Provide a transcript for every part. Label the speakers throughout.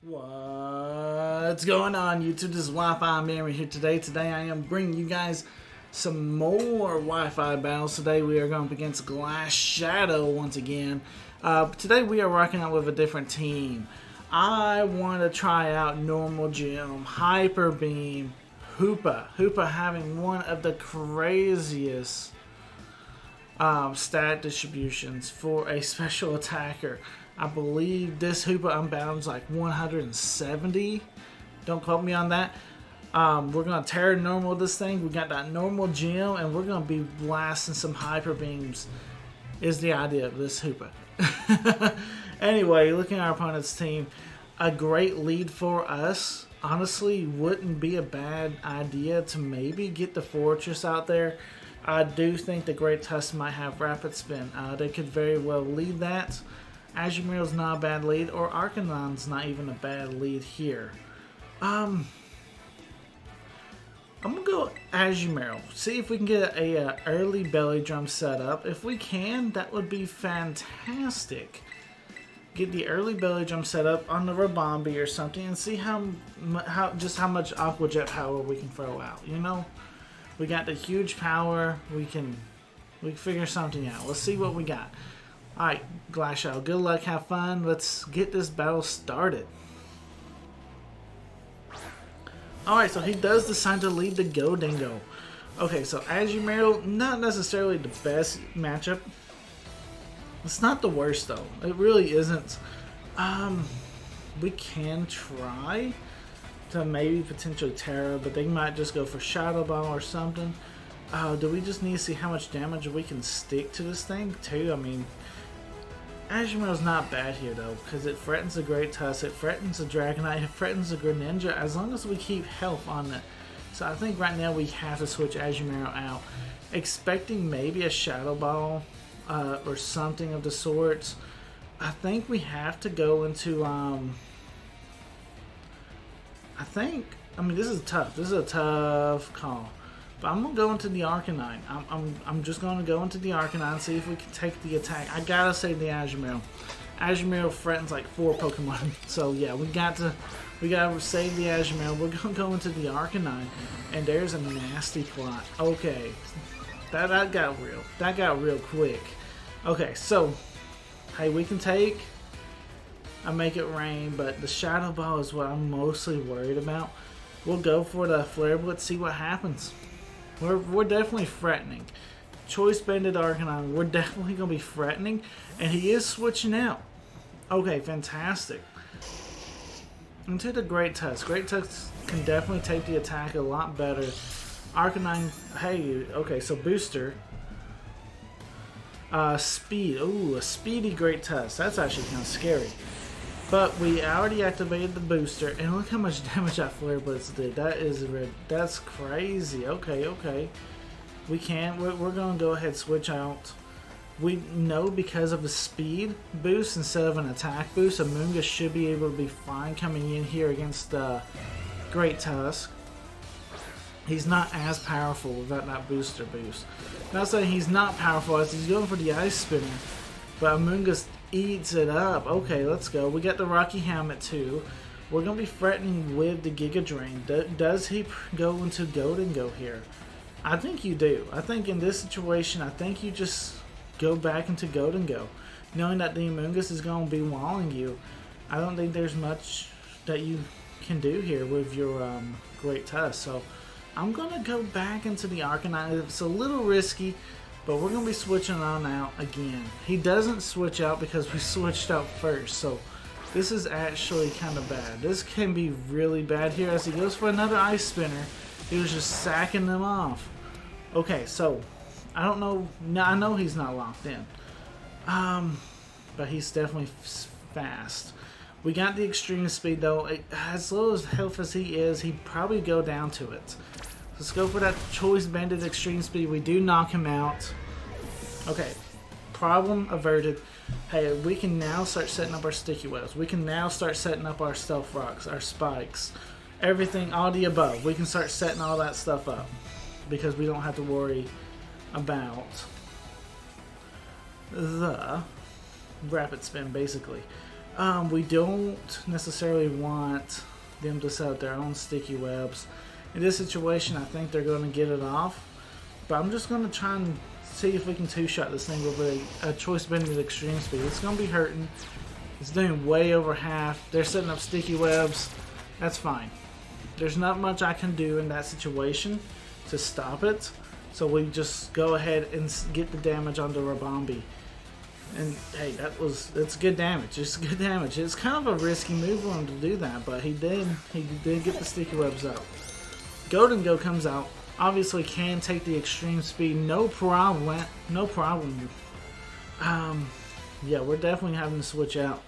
Speaker 1: What's going on YouTube? This is Wi-Fi Mary here today. Today I am bringing you guys some more Wi-Fi battles. Today we are going up against Glass Shadow once again. Today we are rocking out with a different team. I want to try out Normal Gem, Hyper Beam, Hoopa having one of the craziest stat distributions for a special attacker. I believe this Hoopa-Unbound is like 170. Don't quote me on that. We're going to Tera normal this thing. We got that Normal Gem, and we're going to be blasting some Hyper Beams is the idea of this Hoopa. Anyway, looking at our opponent's team, a great lead for us. Honestly, wouldn't be a bad idea to maybe get the Fortress out there. I do think the Great Tusk might have Rapid Spin. They could very well lead that. Azumarill's not a bad lead, or Arcanine's not even a bad lead here. I'm gonna go Azumarill. See if we can get a early belly drum set up. If we can, that would be fantastic. Get the early belly drum set up on the Ribombee or something, and see how much Aqua Jet power we can throw out. You know, we got the huge power. We can figure something out. Let's see what we got. Alright, Glass Shadow, good luck, have fun. Let's get this battle started. Alright, so he does decide to lead the Gholdengo. Okay, so Azumarill, not necessarily the best matchup. It's not the worst though. It really isn't. We can try to maybe potentially Tera, but they might just go for Shadow Ball or something. Do we just need to see how much damage we can stick to this thing too? I mean, Azumarill's not bad here though, because it threatens the Great Tusk, it threatens the Dragonite, it threatens the Greninja, as long as we keep health on it. So I think right now we have to switch Azumarill out, expecting maybe a Shadow Ball or something of the sorts. I think we have to go into I mean, this is tough. This is a tough call. But I'm going to go into the Arcanine. I'm just going to go into the Arcanine, see if we can take the attack. I got to save the Azumarill. Azumarill threatens like 4 Pokemon. So yeah, we got to save the Azumarill. We're going to go into the Arcanine. And there's a nasty plot. Okay. That got real. That got real quick. Okay, so hey, we can take I make it rain, but the Shadow Ball is what I'm mostly worried about. We'll go for the Flare Blitz, see what happens. We're definitely threatening. Choice Banded Arcanine, we're definitely going to be threatening. And he is switching out. Okay, fantastic. Into the Great Tusk. Great Tusk can definitely take the attack a lot better. Arcanine, hey, okay, so booster. Speed, ooh, a speedy Great Tusk. That's actually kind of scary. But we already activated the booster, and look how much damage that Flare Blitz did. That's crazy. Okay. We're going to go ahead and switch out. We know because of the speed boost instead of an attack boost, Amoonguss should be able to be fine coming in here against Great Tusk. He's not as powerful without that booster boost. Not saying he's not powerful as he's going for the Ice Spinner, but Amoonguss eats it up. Okay, let's go. We got the Rocky Helmet too. We're going to be threatening with the Giga Drain. Does he go into Gholdengo here? I think you do. I think in this situation, I think you just go back into Gholdengo. Knowing that the Amoonguss is going to be walling you, I don't think there's much that you can do here with your Great Tusk. So I'm going to go back into the Arcanine. It's a little risky, but we're going to be switching on out again. He doesn't switch out because we switched out first. So this is actually kind of bad. This can be really bad here as he goes for another Ice Spinner. He was just sacking them off. Okay, so I don't know. No, I know he's not locked in. But he's definitely fast. We got the extreme speed though. As low as health as he is, he'd probably go down to it. Let's go for that Choice Banded extreme speed. We do knock him out. Okay, problem averted. Hey, we can now start setting up our sticky webs. We can now start setting up our stealth rocks, our spikes, everything, all the above. We can start setting all that stuff up because we don't have to worry about the rapid spin basically. We don't necessarily want them to set up their own sticky webs. In this situation, I think they're going to get it off. But I'm just going to try and see if we can two-shot this thing with a choice bending at extreme speed. It's going to be hurting. It's doing way over half. They're setting up sticky webs. That's fine. There's not much I can do in that situation to stop it. So we just go ahead and get the damage onto Ribombee. And hey, that's good damage. It's good damage. It's kind of a risky move for him to do that, but he did get the sticky webs out. Gholdengo comes out. Obviously can take the extreme speed, no problem. No problem. Yeah, we're definitely having to switch out.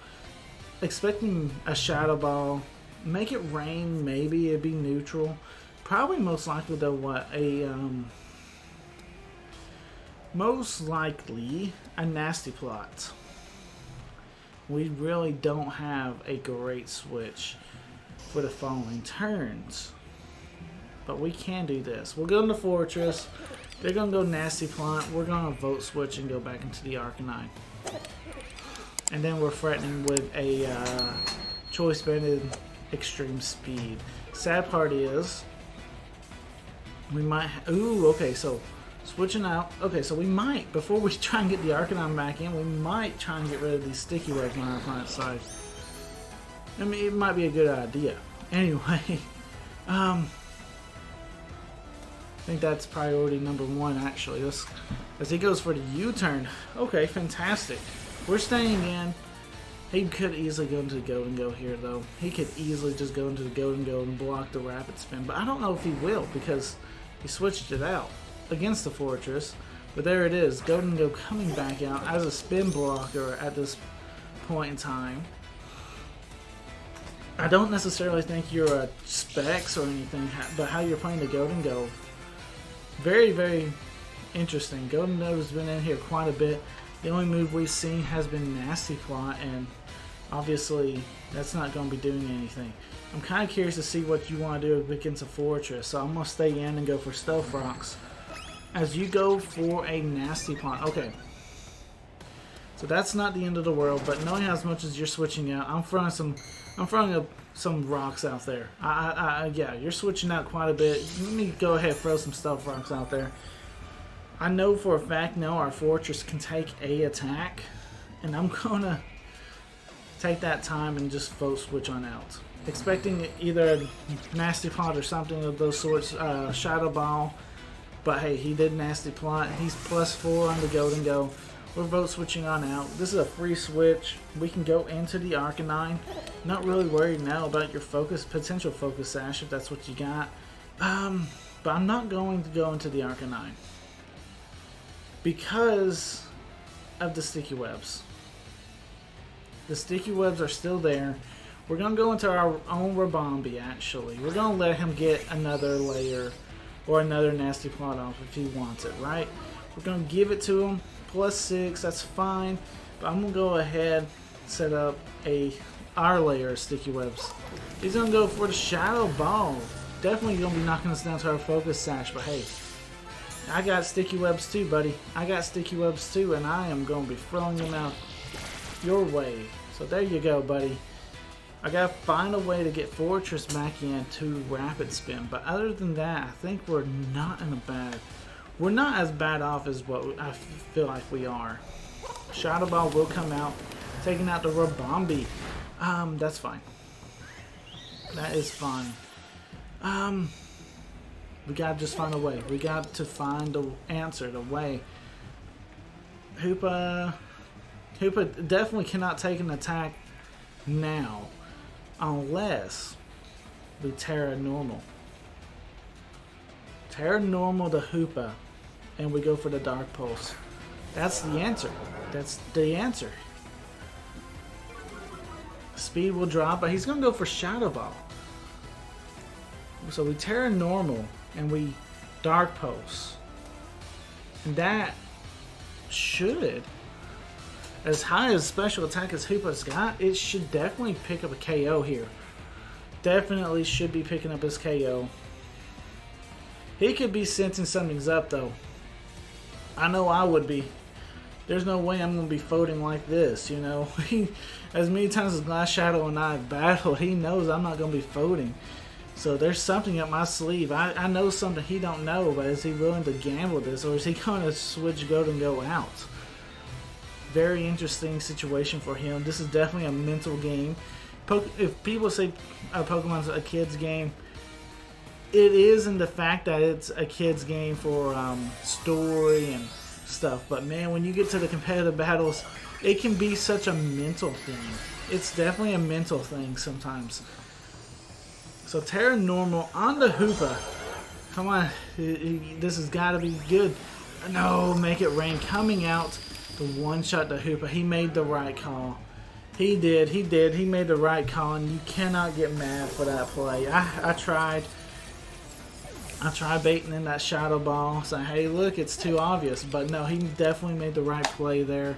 Speaker 1: Expecting a Shadow Ball. Make it rain, maybe it'd be neutral. Probably most likely though most likely a Nasty Plot. We really don't have a great switch for the following turns. But we can do this. We'll go into Fortress. They're going to go Nasty Plot. We're going to Vote Switch and go back into the Arcanine. And then we're threatening with a Choice Banded Extreme Speed. Sad part is, we might... Ooh, okay, so switching out. Okay, so we might, before we try and get the Arcanine back in, we might try and get rid of these sticky webs on our opponent's side. I mean, it might be a good idea. Anyway, I think that's priority number one, actually. As he goes for the U-turn. Okay, fantastic. We're staying in. He could easily go into the Gholdengo here, though. He could easily just go into the Gholdengo and block the Rapid Spin. But I don't know if he will, because he switched it out against the Fortress. But there it is. Gholdengo coming back out as a spin blocker at this point in time. I don't necessarily think you're a Specs or anything, but how you're playing the Gholdengo. Very, very interesting. Gholdengo's been in here quite a bit. The only move we've seen has been Nasty Plot, and obviously that's not going to be doing anything. I'm kind of curious to see what you want to do against a Fortress, so I'm going to stay in and go for Stealth Rocks. As you go for a Nasty Plot. Okay. So that's not the end of the world, but knowing how much as you're switching out, I'm throwing some rocks out there. Yeah, you're switching out quite a bit. Let me go ahead and throw some Stealth Rocks out there. I know for a fact now our Fortress can take a attack, and I'm gonna take that time and just vote switch on out. Expecting either a Nasty Plot or something of those sorts, Shadow Ball, but hey, he did Nasty Plot. He's +4 on the Gholdengo. We're vote switching on out. This is a free switch. We can go into the Arcanine. Not really worried now about your potential focus Sash if that's what you got. But I'm not going to go into the Arcanine because of the sticky webs. The sticky webs are still there. We're going to go into our own Ribombee, actually. We're going to let him get another layer or another Nasty Plot off if he wants it, right? We're going to give it to him. +6, that's fine. But I'm going to go ahead and set up our layer of sticky webs. He's going to go for the Shadow Ball. Definitely going to be knocking us down to our focus Sash, but hey, I got sticky webs too, buddy. I got sticky webs too, and I am going to be throwing them out your way. So there you go, buddy. I got to find a way to get Fortress back in to Rapid Spin. But other than that, I think we're not as bad off as what I feel like we are. Shadow Ball will come out, taking out the Ribombee. That's fine. That is fine. We gotta just find a way. We got to find the answer, the way. Hoopa definitely cannot take an attack now unless we Tera Normal. Tera Normal the Hoopa, and we go for the Dark Pulse. That's the answer. That's the answer. Speed will drop, but he's going to go for Shadow Ball. So we Tera Normal, and we Dark Pulse. And that should, as high as special attack as Hoopa's got, it should definitely pick up a KO here. Definitely should be picking up his KO. He could be sensing something's up, though. I know I would be. There's no way I'm going to be folding like this, you know. As many times as Glass Shadow and I have battled, he knows I'm not going to be folding. So there's something up my sleeve. I know something he don't know, but is he willing to gamble this, or is he going to switch Gholdengo out? Very interesting situation for him. This is definitely a mental game. If people say Pokemon's a kid's game, it is in the fact that it's a kid's game for story and stuff. But man, when you get to the competitive battles, it can be such a mental thing. It's definitely a mental thing sometimes. So Tera normal on the Hoopa. Come on, this has got to be good. No, make it rain. Coming out, the one shot to Hoopa. He made the right call. He did. He made the right call, and you cannot get mad for that play. I tried baiting in that Shadow Ball, saying, hey, look, it's too obvious. But no, he definitely made the right play there.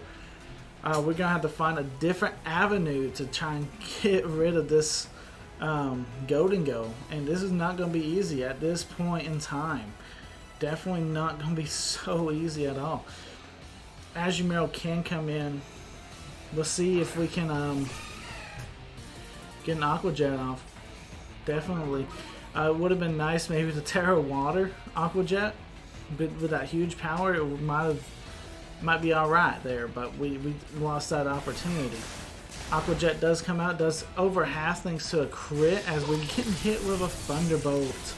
Speaker 1: We're going to have to find a different avenue to try and get rid of this Gholdengo. And this is not going to be easy at this point in time. Definitely not going to be so easy at all. Azumarill can come in. Let's see if we can get an Aqua Jet off. Definitely. It would have been nice maybe to Tera Water Aqua Jet, but with that huge power, it might be all right there. But we lost that opportunity. Aqua Jet does come out, does over half thanks to a crit as we're getting hit with a Thunderbolt,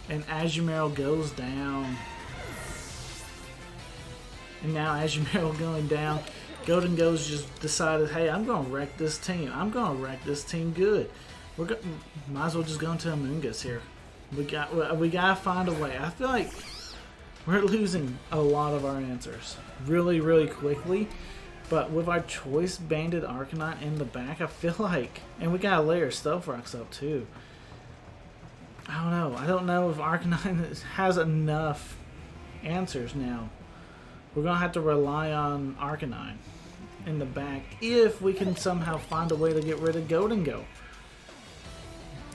Speaker 1: and Azumarill goes down. And now Azumarill going down. Gholdengo's just decided, hey, I'm going to wreck this team. I'm going to wreck this team good. Might as well just go into Amoonguss here. We got to find a way. I feel like we're losing a lot of our answers really, really quickly. But with our choice banded Arcanine in the back, I feel like, and we got a layer of Stealth Rocks up too. I don't know. I don't know if Arcanine has enough answers now. We're going to have to rely on Arcanine in the back if we can somehow find a way to get rid of Gholdengo.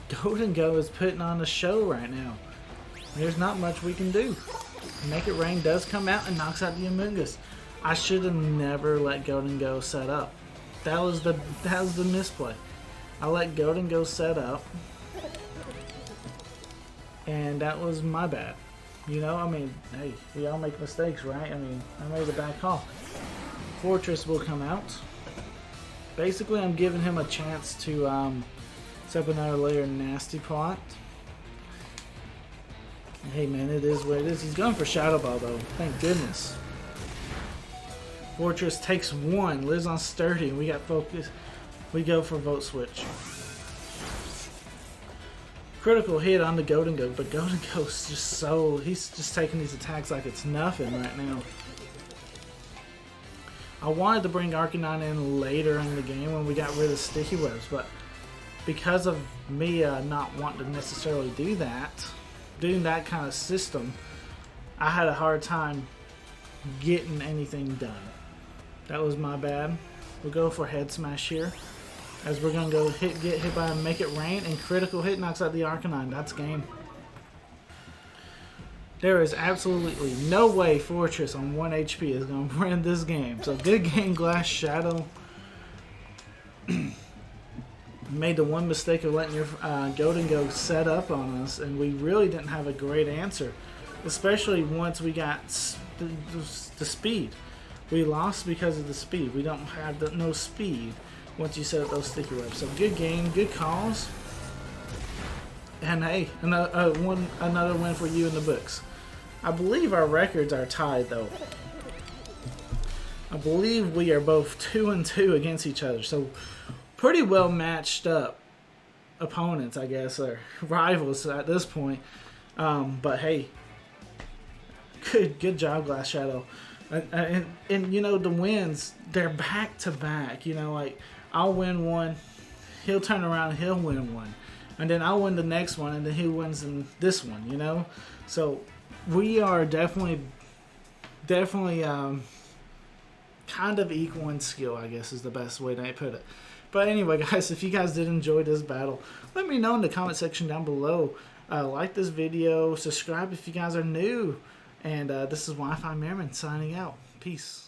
Speaker 1: Gholdengo is putting on a show right now. There's not much we can do. Make It Rain does come out and knocks out the Amoonguss. I should have never let Gholdengo set up. That was the misplay. I let Gholdengo set up, and that was my bad. You know, I mean, hey, we all make mistakes, right? I mean, I made a bad call. Fortress will come out. Basically, I'm giving him a chance to set up another layer of Nasty Plot. Hey, man, it is what it is. He's going for Shadow Ball, though. Thank goodness. Fortress takes one, lives on Sturdy, and we got focus. We go for Vote Switch. Critical hit on the Gholdengo, but Gholdengo's just so, he's just taking these attacks like it's nothing right now. I wanted to bring Arcanine in later in the game when we got rid of Sticky Webs, but because of me not wanting to necessarily do that, doing that kind of system, I had a hard time getting anything done. That was my bad. We'll go for Head Smash here, as we're going to go get hit by a Make It Rain, and critical hit knocks out the Arcanine. That's game. There is absolutely no way Fortress on 1 HP is going to win this game. So good game, Glass Shadow. Made the one mistake of letting your Gholdengo set up on us, and we really didn't have a great answer, especially once we got the speed. We lost because of the speed. We don't have no speed once you set up those sticky webs. So good game, good calls, and hey, another win for you in the books. I believe our records are tied though. I believe we are both 2-2 against each other. So pretty well matched up opponents, I guess, or rivals at this point. But hey, good job, Glass Shadow. And you know, the wins, they're back to back. You know, like I'll win one, he'll turn around and he'll win one, and then I'll win the next one, and then he wins in this one. You know, so we are definitely kind of equal in skill, I guess is the best way to put it. But anyway, guys, if you guys did enjoy this battle, let me know in the comment section down below. Like this video, subscribe if you guys are new. And this is Wi-Fi Merriman signing out. Peace.